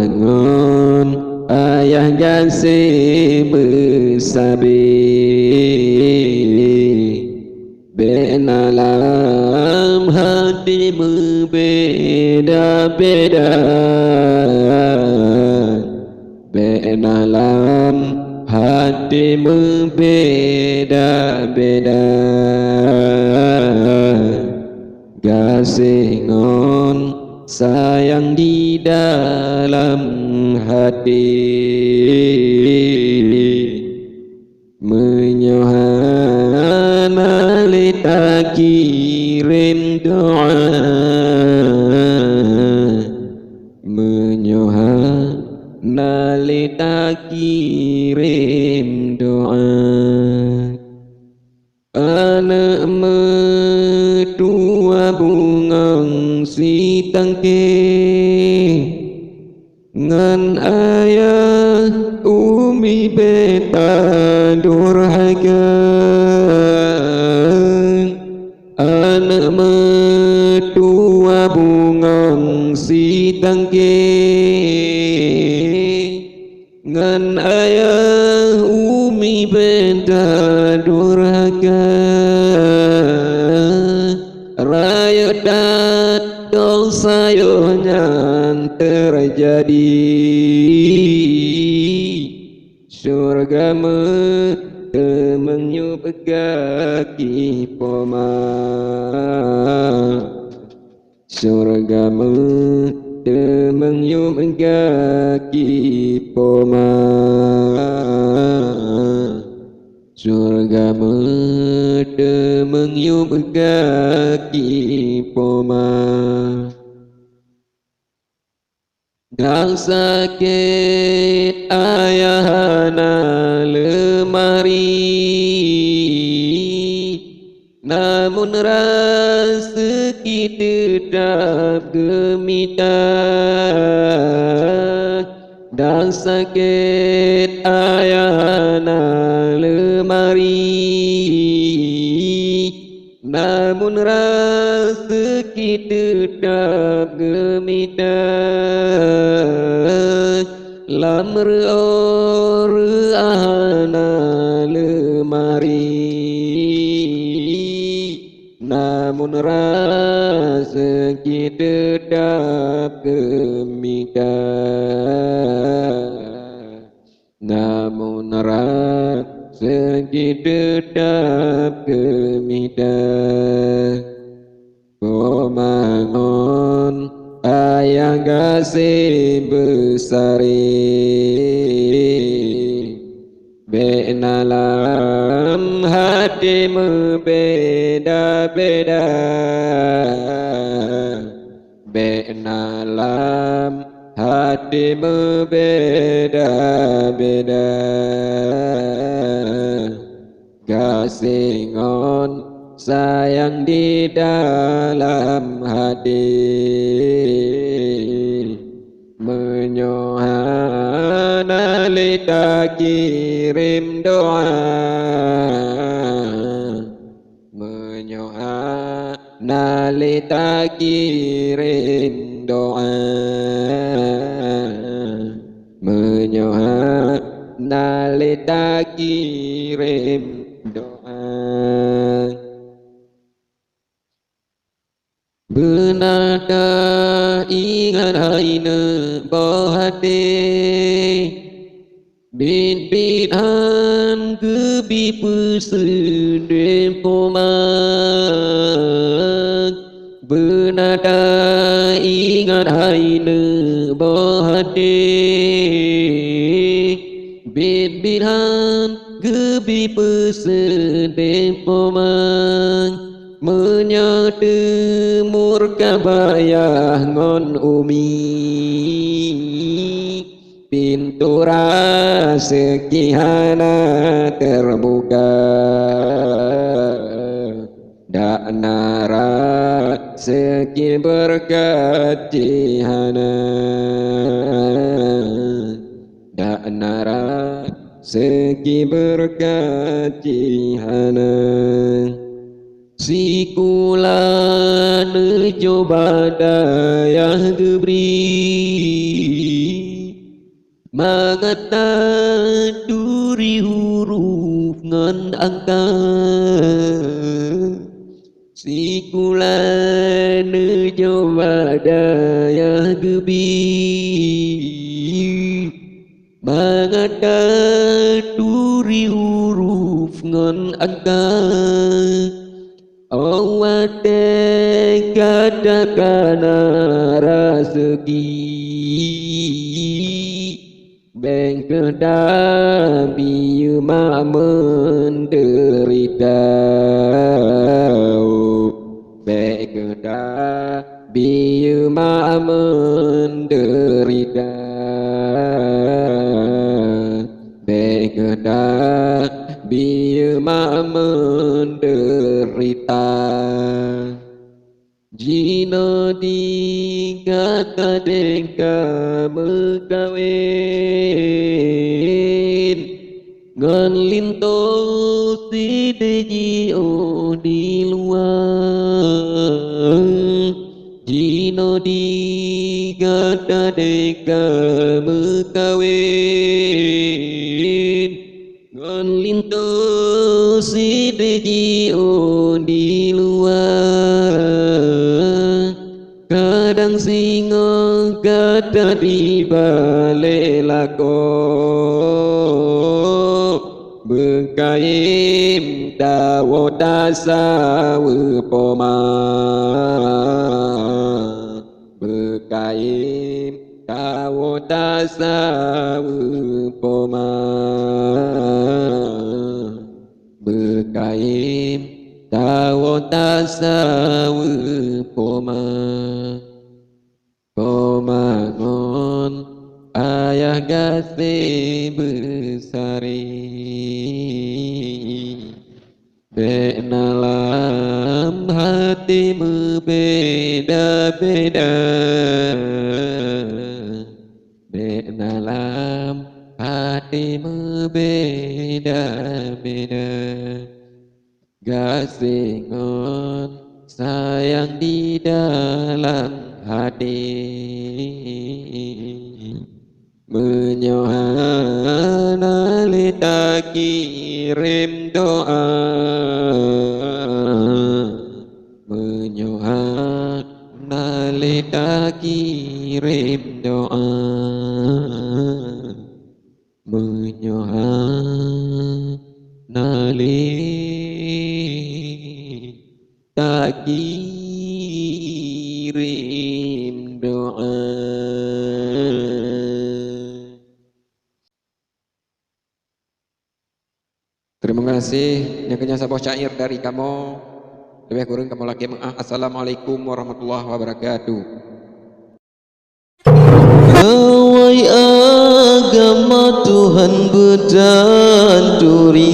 mangun ayah gasi bersabi benalam hati berbeda-beda benalam hati berbeda-beda gasingon sayang di dalam hati menyohana lita kirim doa menyohana lita kirim doa anak metua bungang si tangke ngan ayah umi beta durhaka anak metua bungang si tangke ngan ayah umi beta durhaka raya datang sayangnya terjadi surga menyu begaki poma surga menyu begaki poma surga menyu begaki poma gang sakit ayahana lemari namun rasa kita tetap gemita dan sakit ayahana lemari namun rasa kita tetap gemita lamr ahana lemari namun rasa kita tetap gemita namun rasa kita tetap gemita pemangon ayah gasih besari benalam hati berbeda-beda benalam hati berbeda-beda gasingon sayang di dalam hati menyohana lita kirim doa menyohana lita kirim doa menyohana lita kirim doa benada ingat haina bahate bin bidan kebi pesede pomak benada ingat haina bahate bin bidan kebi pesede pomak menyatu murka bayah ngon umi pintu rezeki hana terbuka dak nara seki berkat hana dak nara seki berkat hana si kula coba daya gebri Mangata duri huruf ngan angka Sikulan Jawa daya gebi Mangata duri huruf ngan angka Awate katakan rasegi Beng kedah biu mak menderita Beng kedah biu mak menderita Beng kedah biu mak menderita Jino dikata deka megawin Ngan linto si deji di luar Jino dikata deka megawin Ngan linto si deji di luar Kadang singo kata di balik lako Bekaim dawo tasawe poma Bekaim dawo tasawe poma Bekaim dawo tasawe poma Komangon ayah gase besari Benalam hatimu beda-beda Benalam hatimu beda-beda Gasingon sayang di dalam hati Menyohana lita kirim doa Menyohana lita kirim doa Menyohana lita kirim doa. Terima kasih. Yang kenya sebuah syair dari kamu. Lebih kurang kamu lagi Assalamualaikum warahmatullahi wabarakatuh. Gawai agama Tuhan bedan duri